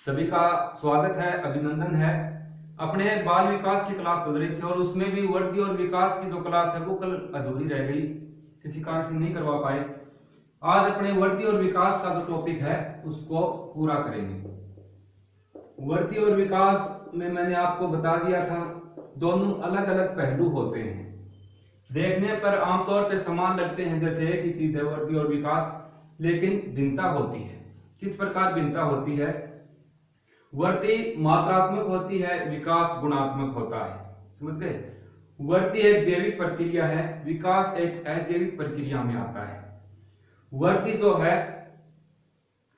सभी का स्वागत है, अभिनंदन है। अपने बाल विकास की क्लास चल रही थी और उसमें भी वृद्धि और विकास की जो क्लास है वो कल अधूरी रह गई, किसी कारण से नहीं करवा पाए। आज अपने वृद्धि और विकास का जो टॉपिक है उसको पूरा करेंगे। वृद्धि और विकास में मैंने आपको बता दिया था, दोनों अलग अलग पहलू होते हैं। देखने पर आमतौर पे समान लगते हैं, जैसे एक ही चीज है वृद्धि और विकास, लेकिन भिन्नता होती है। किस प्रकार भिन्नता होती है? वृद्धि मात्रात्मक होती है, विकास गुणात्मक होता है। समझ गए? वृद्धि एक जैविक प्रक्रिया है, विकास एक अजैविक प्रक्रिया में आता है। वृद्धि जो है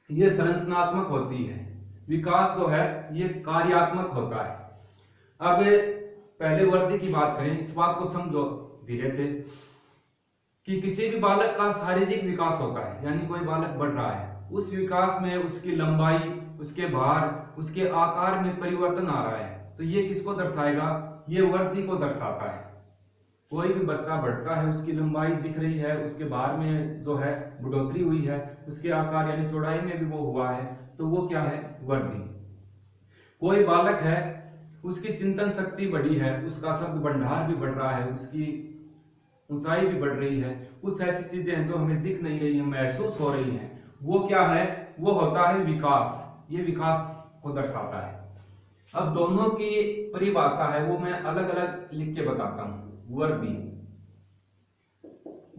ये संरचनात्मक होती है, विकास जो है ये कार्यात्मक होता है। अब पहले वृद्धि की बात करें, इस बात को समझो धीरे से कि किसी भी बालक का शारीरिक विकास होता है, यानी कोई बालक बढ़ रहा है, उस विकास में उसकी लंबाई, उसके भार, उसके आकार में परिवर्तन आ रहा है, तो ये किसको दर्शाएगा? ये वृद्धि को दर्शाता है। कोई भी बच्चा बढ़ता है, उसकी लंबाई दिख रही है, उसके भार में जो है बढ़ोतरी हुई है, उसके आकार यानी चौड़ाई में भी वो हुआ है, तो वो क्या है? वृद्धि। कोई बालक है, उसकी चिंतन शक्ति बढ़ी है, उसका शब्द भंडार भी बढ़ रहा है, उसकी ऊंचाई भी बढ़ रही है, कुछ ऐसी चीजें हैं जो हमें दिख नहीं रही है, महसूस हो रही हैं, वो क्या है? वो होता है विकास। ये विकास को दर्शाता है। अब दोनों की परिभाषा है वो मैं अलग अलग लिख के बताता हूं। वृद्धि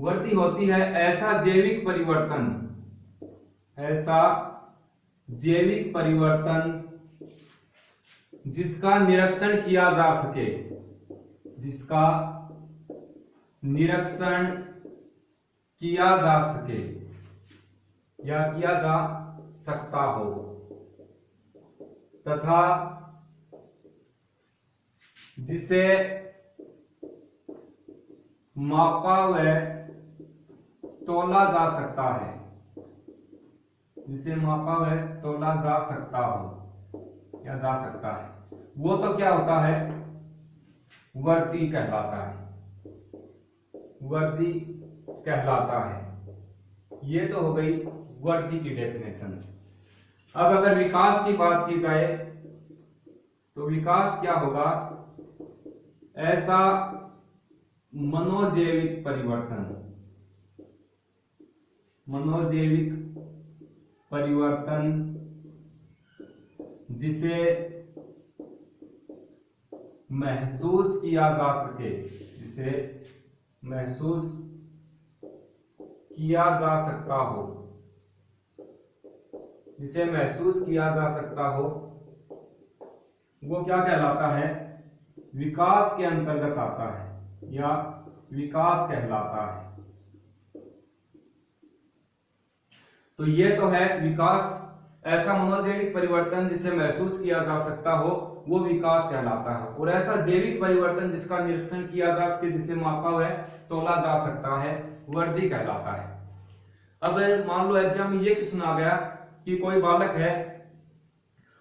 वृद्धि होती है ऐसा जैविक परिवर्तन, ऐसा जैविक परिवर्तन जिसका निरीक्षण किया जा सके, जिसका निरीक्षण किया जा सके या किया जा सकता हो, तथा जिसे मापा व तोला जा सकता है, जिसे मापा व तोला जा सकता हो या जा सकता है, वो तो क्या होता है? वृद्धि कहलाता है। वृद्धि कहलाता है। ये तो हो गई वृद्धि की डेफिनेशन। अब अगर विकास की बात की जाए तो विकास क्या होगा? ऐसा मनोजैविक परिवर्तन, मनोजैविक परिवर्तन जिसे महसूस किया जा सके, जिसे महसूस किया जा सकता हो, जिसे महसूस किया जा सकता हो, वो क्या कहलाता है? विकास के अंतर्गत आता है या विकास कहलाता है। तो ये तो है विकास, ऐसा मनोजैविक परिवर्तन जिसे महसूस किया जा सकता हो वो विकास कहलाता है, और ऐसा जैविक परिवर्तन जिसका निरीक्षण किया जा सके, जिसे मापा हुआ तोला जा सकता है, वृद्धि कहलाता है। अब मान लो एग्जाम में ये क्वेश्चन आ गया कि कोई बालक है,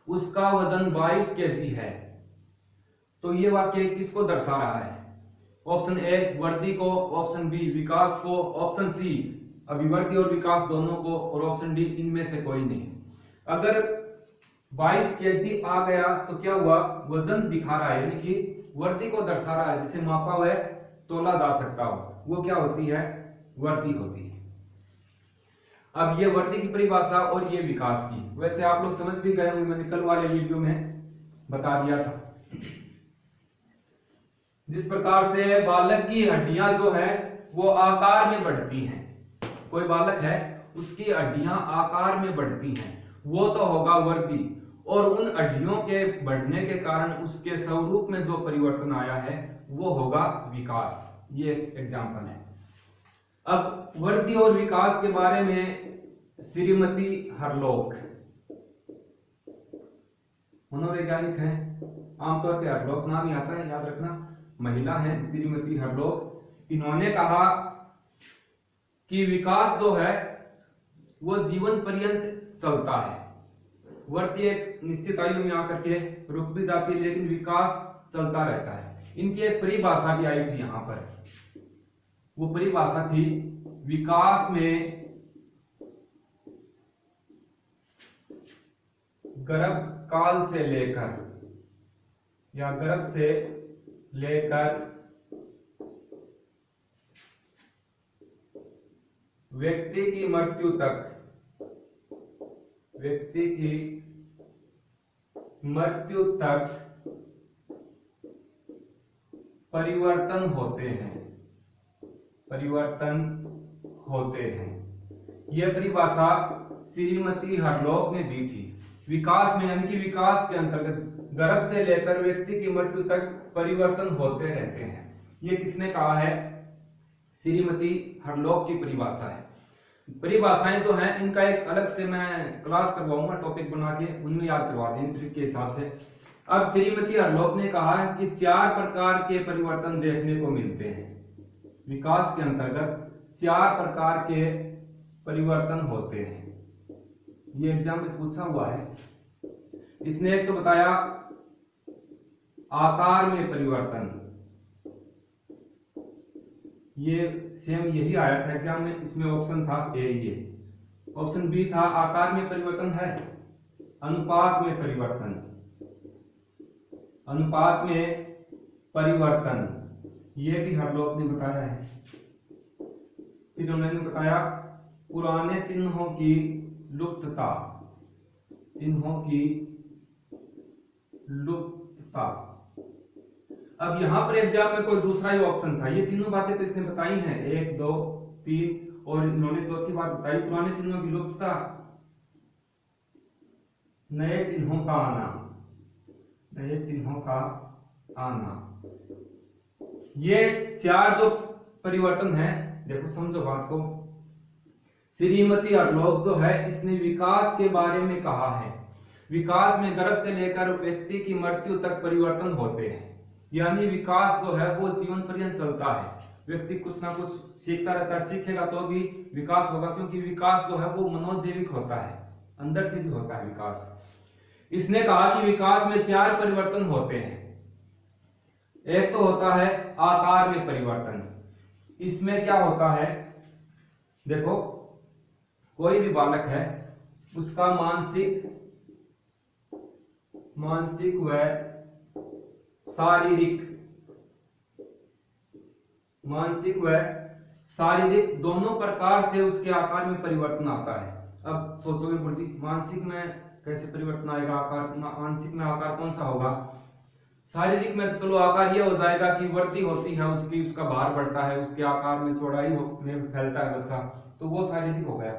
उसका वजन 22 केजी है, तो ये वाक्य किसको दर्शा रहा है? ऑप्शन ए वृद्धि को, ऑप्शन बी विकास को, ऑप्शन सी अभिवृद्धि और विकास दोनों को, और ऑप्शन डी इनमें से कोई नहीं। अगर 22 केजी आ गया तो क्या हुआ? वजन दिखा रहा है, यानी कि वृद्धि को दर्शा रहा है, जिसे मापा हुआ तोला जा सकता हो, वो क्या होती है? वृद्धि होती है। अब ये वृद्धि की परिभाषा और ये विकास की, वैसे आप लोग समझ भी गए होंगे, मैंने कल वाले वीडियो में बता दिया था। जिस प्रकार से बालक की हड्डियां जो है वो आकार में बढ़ती हैं, कोई बालक है उसकी हड्डियां आकार में बढ़ती हैं, वो तो होगा वृद्धि, और उन हड्डियों के बढ़ने के कारण उसके स्वरूप में जो परिवर्तन आया है वो होगा विकास। ये एग्जाम्पल है। अब वृद्धि और विकास के बारे में श्रीमती हरलोक मनोवैज्ञानिक हैं, आमतौर पे हरलोक नाम ही आता है, याद रखना, महिला है श्रीमती हरलोक। इन्होंने कहा कि विकास जो है वो जीवन पर्यंत चलता है। वृद्धि एक निश्चित आयु में आकर के रुक भी जाती है, लेकिन विकास चलता रहता है। इनकी एक परिभाषा भी आई थी यहाँ पर, वो परिभाषा थी विकास में गर्भ काल से लेकर या गर्भ से लेकर व्यक्ति की मृत्यु तक, व्यक्ति की मृत्यु तक परिवर्तन होते हैं, परिवर्तन होते हैं। यह परिभाषा श्रीमती हरलॉक ने दी थी। विकास में यानी कि विकास के अंतर्गत गर्भ से लेकर व्यक्ति की मृत्यु तक परिवर्तन होते रहते हैं। यह किसने कहा है? श्रीमती हरलॉक की परिभाषा है। परिभाषाएं जो हैं इनका एक अलग से मैं क्लास करवाऊंगा, टॉपिक बना के उनमें याद करवा देंगे ट्रिक के हिसाब से। अब श्रीमती हरलॉक ने कहा है कि 4 प्रकार के परिवर्तन देखने को मिलते हैं। विकास के अंतर्गत 4 प्रकार के परिवर्तन होते हैं। ये एग्जाम में पूछा हुआ है। इसने एक तो बताया आकार में परिवर्तन, ये सेम यही आया था एग्जाम में। इसमें ऑप्शन था ए, ये ऑप्शन बी था आकार में परिवर्तन है। अनुपात में परिवर्तन, अनुपात में परिवर्तन, ये भी हरलॉक ने बताया है। फिर उन्होंने बताया पुराने चिन्हों की लुप्तता, चिन्हों की लुप्तता। अब यहां पर एग्जाम में कोई दूसरा ही ऑप्शन था। ये तीनों बातें तो इसने बताई हैं, 1, 2, 3, और इन्होंने चौथी बात बताई पुराने चिन्हों की लुप्तता, नए चिन्हों का आना, नए चिन्हों का आना। ये 4 जो परिवर्तन है, देखो समझो बात को। श्रीमती हरलॉक जो है इसने विकास के बारे में कहा है। विकास में गर्भ से लेकर व्यक्ति की मृत्यु तक परिवर्तन होते हैं, यानी विकास जो है वो जीवन पर्यंत चलता है। व्यक्ति कुछ ना कुछ सीखता रहता है, सीखेगा तो भी विकास होगा, क्योंकि विकास जो है वो मनोजैविक होता है, अंदर से भी होता है विकास। इसने कहा कि विकास में 4 परिवर्तन होते हैं। एक तो होता है आकार में परिवर्तन। इसमें क्या होता है, देखो कोई भी बालक है उसका मानसिक व शारीरिक, मानसिक व शारीरिक दोनों प्रकार से उसके आकार में परिवर्तन आता है। अब सोचोगे गुरुजी मानसिक में कैसे परिवर्तन आएगा, आकार मानसिक में आकार कौन सा होगा? शारीरिक में तो चलो आकार ये हो जाएगा कि वृद्धि होती है उसकी, उसका भार बढ़ता है, उसके आकार में चौड़ाई में फैलता है बच्चा, तो वो शारीरिक हो गया।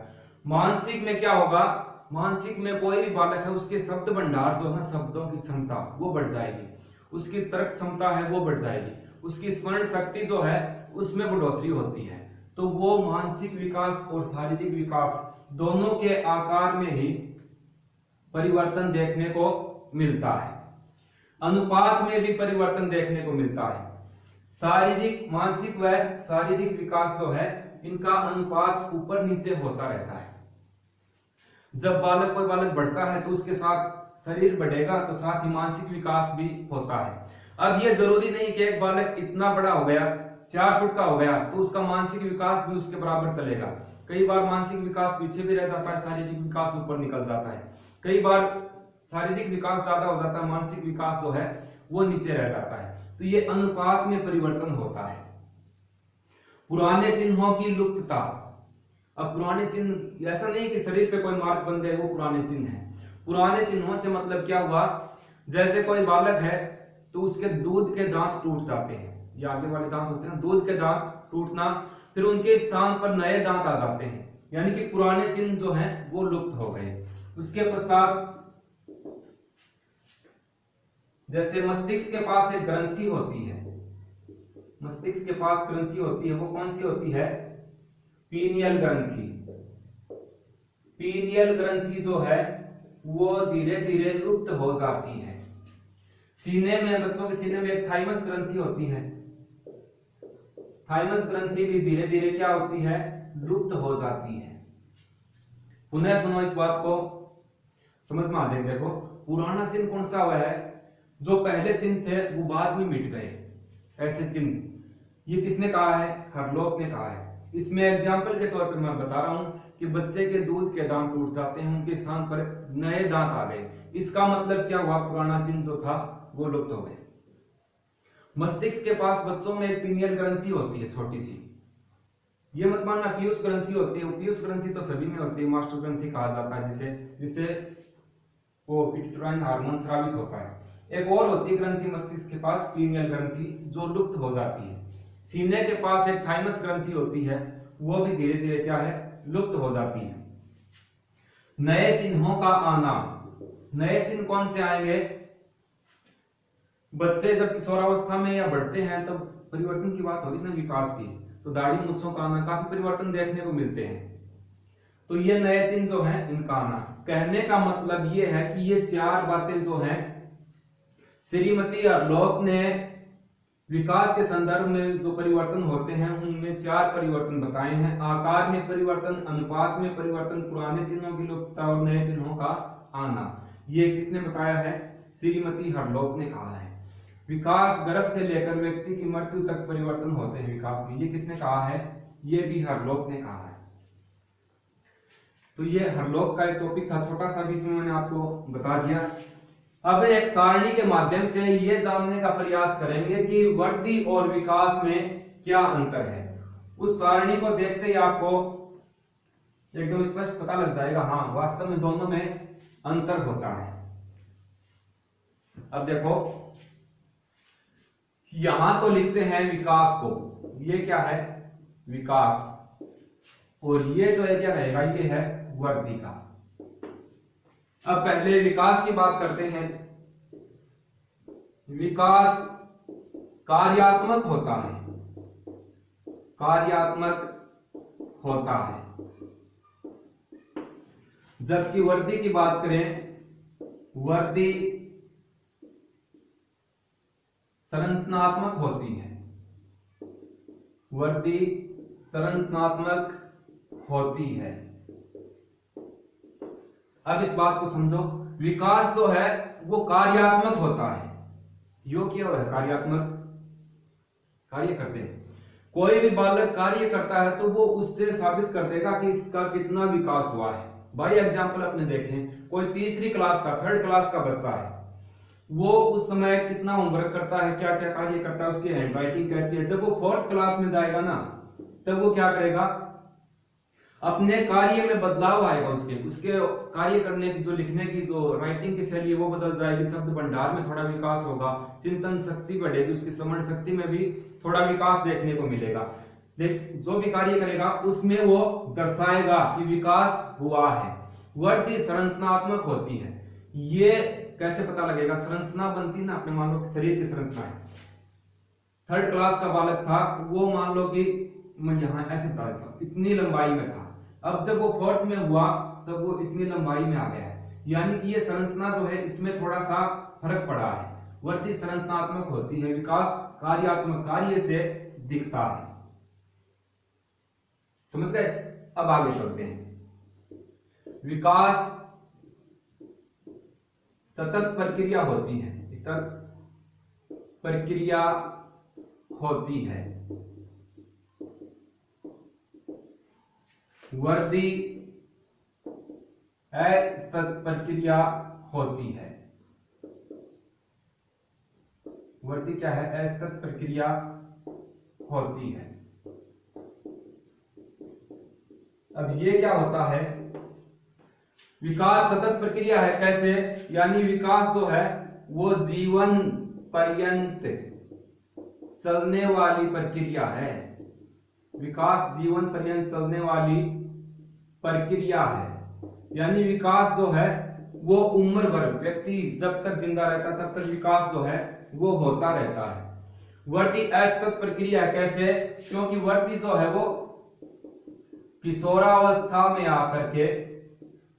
मानसिक में क्या होगा? मानसिक में कोई भी बालक है उसके शब्द भंडार जो है, शब्दों की क्षमता वो बढ़ जाएगी, उसकी तर्क क्षमता है वो बढ़ जाएगी, उसकी स्मरण शक्ति जो है उसमें बढ़ोतरी होती है। तो वो मानसिक विकास और शारीरिक विकास दोनों के आकार में ही परिवर्तन देखने को मिलता है। अनुपात में भी परिवर्तन देखने को मिलता है। शारीरिक, मानसिक व शारीरिक विकास जो है इनका अनुपात ऊपर नीचे होता रहता है। जब कोई बालक बढ़ता है तो उसके साथ शरीर बढ़ेगा, तो साथ ही मानसिक विकास भी होता है। अब ये जरूरी नहीं कि एक बालक इतना बड़ा हो गया, 4 फुट का हो गया, तो उसका मानसिक विकास भी उसके बराबर चलेगा। कई बार मानसिक विकास पीछे भी रह जाता है, शारीरिक विकास ऊपर निकल जाता है। कई बार शारीरिक विकास ज्यादा हो जाता है, मानसिक विकास जो है वो नीचे रह जाता है। तो ये अनुपात में परिवर्तन होता है। पुराने चिन्हों की लुप्तता। अब पुराने चिन्ह ऐसा नहीं कि शरीर पे कोई मार्क बन गए वो पुराने चिन्ह है। पुराने चिन्हों से मतलब क्या हुआ, जैसे कोई बालक है तो उसके दूध के दांत टूट जाते हैं, ये आगे वाले दांत होते हैं, दूध के दांत टूटना, फिर उनके स्थान पर नए दांत आ जाते हैं, यानी कि पुराने चिन्ह जो हैं वो लुप्त हो गए। उसके पश्चात जैसे मस्तिष्क के पास एक ग्रंथि होती है, मस्तिष्क के पास ग्रंथि होती है, वो कौन सी होती है? पीनियल ग्रंथि। पीनियल ग्रंथि जो है वो धीरे धीरे लुप्त हो जाती है। सीने में, बच्चों के सीने में एक थाइमस ग्रंथि होती है, थाइमस ग्रंथि भी धीरे धीरे क्या होती है? लुप्त हो जाती है। पुनः सुनो इस बात को, समझ में आ जाएगा। देखो पुराना चिन्ह कौन सा हुआ है? जो पहले चिन्ह थे वो बाद में मिट गए, ऐसे चिन्ह। ये किसने कहा है? हरलॉक ने कहा है। इसमें एग्जाम्पल के तौर पर मैं बता रहा हूं कि बच्चे के दूध के दांत टूट जाते हैं, उनके स्थान पर नए दांत आ गए, इसका मतलब क्या हुआ, पुराना चिन्ह जो था वो लुप्त हो गया। मस्तिष्क के पास बच्चों में एक पीनियल ग्रंथि होती है छोटी सी, ये मत मानना पीयूष ग्रंथि होती है, पीयूष ग्रंथि तो सभी में होती है, मास्टर ग्रंथि कहा जाता है जिसे वो पिट्यूटराइन हार्मोन स्रावित होता है। एक और होती है ग्रंथि मस्तिष्क के पास पीनियल ग्रंथि, जो लुप्त हो जाती है। सीने के पास एक थाइमस ग्रंथि होती है, वो भी धीरे धीरे क्या है, लुप्त हो जाती है। नए चिन्हों का आना, नए चिन्ह कौन से आएंगे, बच्चे जब किशोरावस्था में या बढ़ते हैं तब परिवर्तन की बात होगी ना विकास की, तो दाढ़ी मूंछों का आना, काफी परिवर्तन देखने को मिलते हैं। तो ये नए चिन्ह जो हैं इनका आना, कहने का मतलब ये है कि ये चार बातें जो हैं श्रीमती हरलोक ने विकास के संदर्भ में जो परिवर्तन होते हैं उनमें चार परिवर्तन बताए हैं। आकार में परिवर्तन, अनुपात में परिवर्तन, पुराने चिन्हों की लुप्तता और नए चिन्हों का आना। ये किसने बताया है, श्रीमती हरलोक ने कहा है। विकास गर्भ से लेकर व्यक्ति की मृत्यु तक परिवर्तन होते हैं विकास में, ये किसने कहा है, ये भी हरलोक ने कहा है। तो ये हरलोक का एक टॉपिक था, छोटा सा बीच में मैंने आपको बता दिया। अब एक सारणी के माध्यम से ये जानने का प्रयास करेंगे कि वृद्धि और विकास में क्या अंतर है। उस सारणी को देखते ही आपको एकदम स्पष्ट पता लग जाएगा, हाँ वास्तव में दोनों में अंतर होता है। अब देखो यहां तो लिखते हैं विकास को, ये क्या है, विकास, और ये जो है क्या रहेगा, ये है वृद्धि का। अब पहले विकास की बात करते हैं। विकास कार्यात्मक होता है, कार्यात्मक होता है, जबकि वृद्धि की बात करें, वृद्धि संरचनात्मक होती है, वृद्धि संरचनात्मक होती है। अब इस बात को समझो, विकास जो है वो कार्यात्मक होता है, यो क्या है, कार्यात्मक, कार्य करते हैं। कोई भी बालक कार्य करता है तो वो उससे साबित कर देगा कि इसका कितना विकास हुआ है। भाई एग्जाम्पल अपने देखें, कोई तीसरी क्लास का, थर्ड क्लास का बच्चा है, वो उस समय कितना होमवर्क करता है, क्या क्या कार्य करता है, उसकी हैंडराइटिंग कैसी है। जब वो फोर्थ क्लास में जाएगा ना, तब वो क्या करेगा, अपने कार्य में बदलाव आएगा, उसके कार्य करने की, जो लिखने की, जो राइटिंग की शैली वो बदल जाएगी, शब्द भंडार में थोड़ा विकास होगा, चिंतन शक्ति बढ़ेगी, उसकी समझ शक्ति में भी थोड़ा विकास देखने को मिलेगा। जो भी कार्य करेगा उसमें वो दर्शाएगा कि विकास हुआ है। वृद्धि संरचनात्मक होती है। ये कैसे पता लगेगा, संरचना बनती ना, अपने मान लो शरीर की संरचना है, थर्ड क्लास का बालक था, वो मान लो कि मैं यहाँ ऐसे था, इतनी लंबाई में था, अब जब वो फोर्थ में हुआ तब वो इतनी लंबाई में आ गया है, यानी कि ये संरचना जो है इसमें थोड़ा सा फर्क पड़ा है। वृद्धि संरचनात्मक होती है, विकास कार्यात्मक, कार्य से दिखता है। समझ गए? अब आगे चलते हैं। विकास सतत प्रक्रिया होती है, सतत प्रक्रिया होती है। वृद्धि असतत प्रक्रिया होती है। वृद्धि क्या है, असतत प्रक्रिया होती है। अब ये क्या होता है, विकास सतत प्रक्रिया है, कैसे, यानी विकास जो है वो जीवन पर्यंत चलने वाली प्रक्रिया है। विकास जीवन पर्यंत चलने वाली प्रक्रिया है, यानी विकास जो है वो उम्र भर, व्यक्ति जब तक जिंदा रहता तब तक विकास जो है वो होता रहता है। वृद्धि असतत प्रक्रिया है, कैसे, क्योंकि वृद्धि जो है वो किशोरावस्था में आकर के,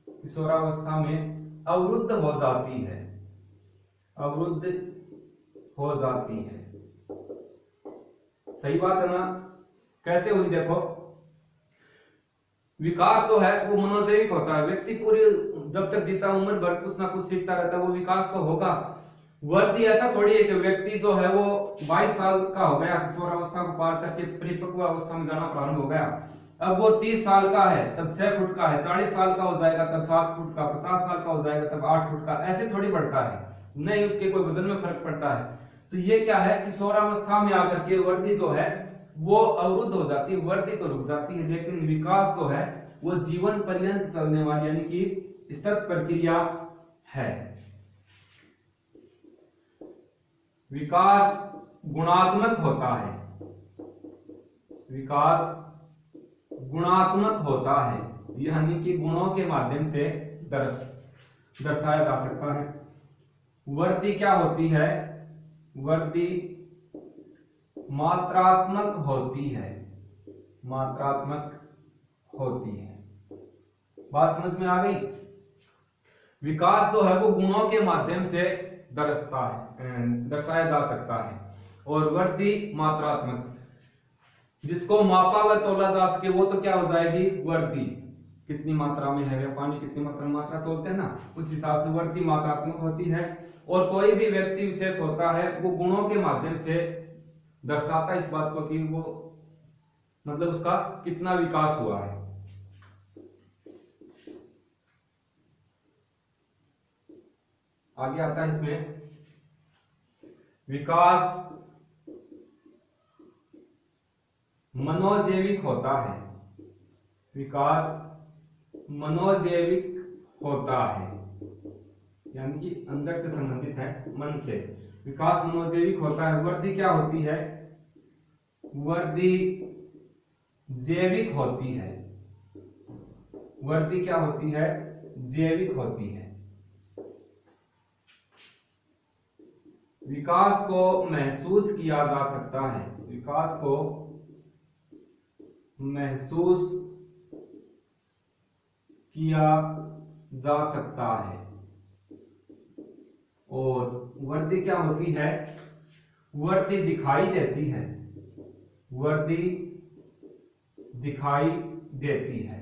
किशोरावस्था में अवरुद्ध हो जाती है, अवरुद्ध हो जाती है। सही बात है ना? कैसे हुई देखो, विकास जो है वो मनोजैविक होता है, व्यक्ति पूरी जब तक जीता उम्र भर कुछ ना कुछ सीखता रहता है, वो विकास तो होगा। वृद्धि ऐसा थोड़ी है कि व्यक्ति जो है वो 22 साल का हो गया, किशोरावस्था को पार करके परिपक्व अवस्था में जाना प्रारंभ हो गया, अब वो 30 साल का है तब 6 फुट का है, 40 साल का हो जाएगा तब 7 फुट का, 50 साल का हो जाएगा तब 8 फुट का, ऐसे थोड़ी बढ़ता है, नहीं उसके कोई वजन में फर्क पड़ता है। तो ये क्या है, किशोरावस्था में आकर के वर्दी जो है वो अवरुद्ध हो जाती है, वर्दी तो रुक जाती है, लेकिन विकास जो है वो जीवन पर्यंत चलने वाली यानी कि सतत प्रक्रिया है। विकास गुणात्मक होता है, विकास गुणात्मक होता है, यानी कि गुणों के माध्यम से दर्शाया जा सकता है। वृद्धि क्या होती है, वृद्धि मात्रात्मक होती है, मात्रात्मक होती है। बात समझ में आ गई। विकास जो है वो गुणों के माध्यम से दर्शाया जा सकता है, और वृद्धि मात्रात्मक, जिसको मापा व तोला जा सके वो तो क्या हो जाएगी, वृद्धि। कितनी मात्रा में है, पानी कितनी मात्रा तोलते हैं ना, उस हिसाब से वृद्धि मात्रात्मक होती है। और कोई भी व्यक्ति विशेष होता है वो गुणों के माध्यम से दर्शाता है इस बात को कि वो मतलब उसका कितना विकास हुआ है। आगे आता है इसमें विकास मनोजैविक होता है, विकास मनोजैविक होता है, यानी कि अंदर से संबंधित है, मन से। विकास मनोजैविक होता है। वृद्धि क्या होती है, वृद्धि जैविक होती है, वृद्धि क्या होती है, जैविक होती है। विकास को महसूस किया जा सकता है, विकास को महसूस किया जा सकता है। और वृद्धि क्या होती है, वृद्धि दिखाई देती है, वृद्धि दिखाई देती है।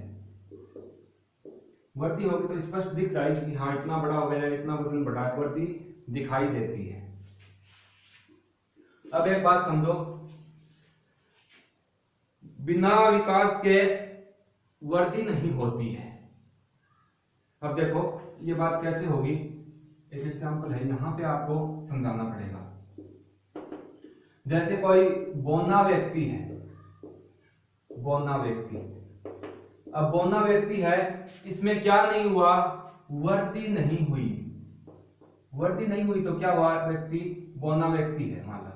वृद्धि होगी तो स्पष्ट दिख जाएगी कि हाँ इतना बड़ा हो गया, इतना वजन बढ़ा है, वृद्धि दिखाई देती है। अब एक बात समझो, बिना विकास के वृद्धि नहीं होती है। अब देखो ये बात कैसे होगी, एक एग्जांपल है, यहां पे आपको समझाना पड़ेगा। जैसे कोई बौना व्यक्ति है, बौना व्यक्ति, अब बौना व्यक्ति है, इसमें क्या नहीं हुआ, वृद्धि नहीं हुई, वृद्धि नहीं हुई तो क्या हुआ, व्यक्ति बौना व्यक्ति है मान लो,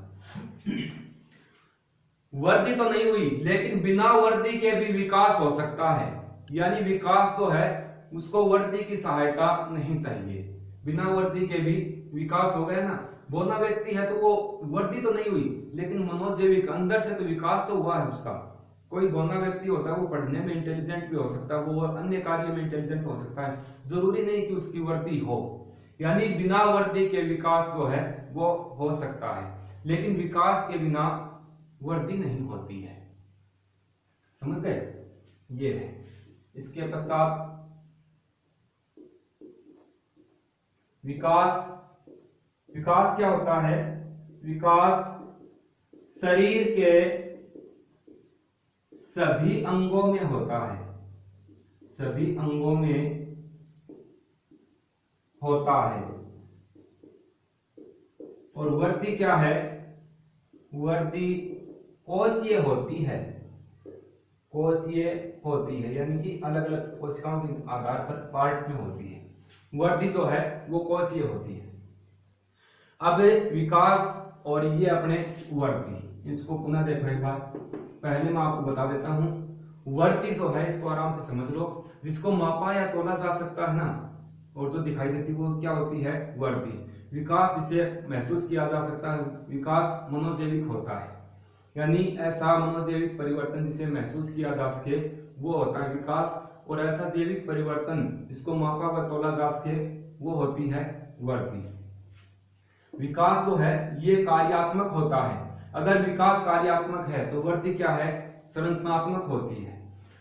वृद्धि तो नहीं हुई, लेकिन बिना वृद्धि के भी विकास हो सकता है। यानी विकास जो है उसको वृद्धि की सहायता नहीं चाहिए, बिना वृद्धि के भी विकास हो गया ना। बौना व्यक्ति है तो वो वृद्धि तो नहीं हुई, लेकिन मनोजैविक अंदर से तो विकास तो हुआ है उसका। कोई बौना व्यक्ति होता है वो पढ़ने में इंटेलिजेंट भी हो सकता है, वो अन्य कार्य में इंटेलिजेंट हो सकता है, जरूरी नहीं कि उसकी वृद्धि हो। यानी बिना वृद्धि के विकास जो है वो हो सकता है, लेकिन विकास के बिना वृद्धि नहीं होती है। समझ गए, ये है। इसके पश्चात विकास, विकास क्या होता है, विकास शरीर के सभी अंगों में होता है, सभी अंगों में होता है। और वृद्धि क्या है, वृद्धि कोशीय होती है, कोशीय होती है, यानी कि अलग अलग कोशिकाओं के आधार पर पार्ट में होती है। वृद्धि जो है वो कोशीय होती है। अब विकास और ये अपने वृद्धि, इसको पुनः देखो एक बार। पहले मैं आपको बता देता हूं, वृद्धि जो है इसको आराम से समझ लो, जिसको मापा या तोला जा सकता है ना, और जो दिखाई देती है वो क्या होती है, वृद्धि। विकास जिसे महसूस किया जा सकता है, विकास मनोजैविक होता है, यानी ऐसा मनोजैविक परिवर्तन जिसे महसूस किया जा सके वो होता है विकास। और ऐसा जैविक परिवर्तन जिसको मापा व तोला जा सके वो होती है वृद्धि। विकास जो है ये कार्यात्मक होता है। अगर विकास कार्यात्मक है तो वृद्धि क्या है, संरचनात्मक होती है।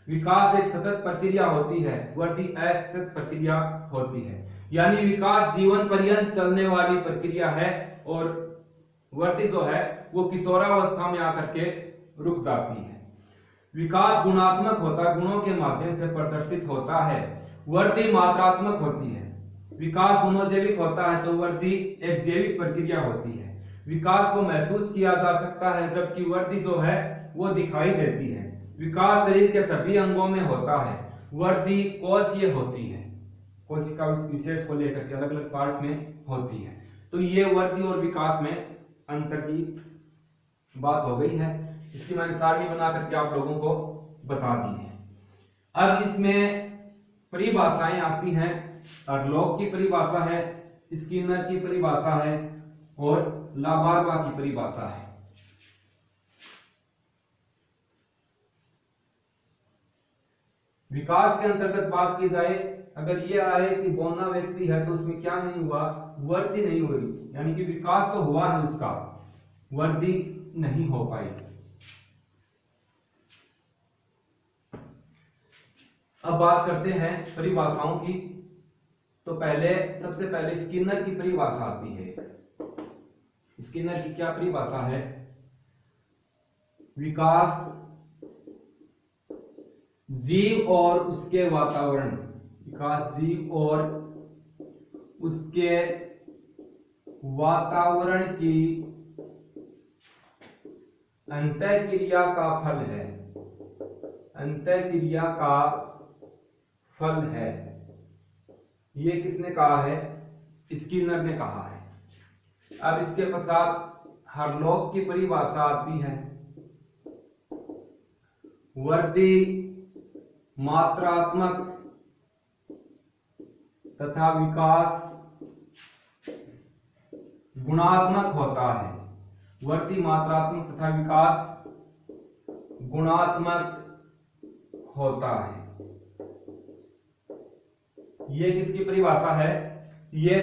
विकास एक सतत प्रक्रिया होती है, वृद्धि असतत प्रक्रिया होती है। यानी विकास जीवन पर्यंत चलने वाली प्रक्रिया है, और वृद्धि जो है वो किशोरावस्था में आकर के रुक जाती है। विकास गुणात्मक होता है, गुणों के माध्यम से प्रदर्शित होता है। वृद्धि मात्रात्मक होती है। विकास मनोजैविक होता है तो वृद्धि एक जैविक प्रक्रिया होती है। विकास को महसूस किया जा सकता है जबकि वृद्धि जो है वो दिखाई देती है। विकास शरीर के सभी अंगों में होता है। वृद्धि कोशीय होती है, कोशिका विशेष को लेकर के अलग अलग पार्ट में होती है। तो ये वृद्धि और विकास में अंतर की बात हो गई है। इसकी मैंने सारणी बना करके आप लोगों को बता दी है। अब इसमें परिभाषाएं आती हैं। अर्लोक की परिभाषा है, स्किनर की परिभाषा है और लाबार्वा की परिभाषा है। विकास के अंतर्गत बात की जाए, अगर ये आए कि बौना व्यक्ति है तो उसमें क्या नहीं हुआ, वृद्धि नहीं हो रही, यानी कि विकास तो हुआ है उसका, वृद्धि नहीं हो पाई। अब बात करते हैं परिभाषाओं की। तो सबसे पहले स्किनर की परिभाषा आती है। स्किनर की क्या परिभाषा है? विकास जीव और उसके वातावरण, विकास जीव और उसके वातावरण की अंतःक्रिया का फल है। अंतःक्रिया का फल है। ये किसने कहा है? स्किनर ने कहा है। अब इसके पश्चात हरलॉक की परिभाषा आती है। वृद्धि मात्रात्मक तथा विकास गुणात्मक होता है। वृद्धि मात्रात्मक तथा विकास गुणात्मक होता है। ये किसकी परिभाषा है? ये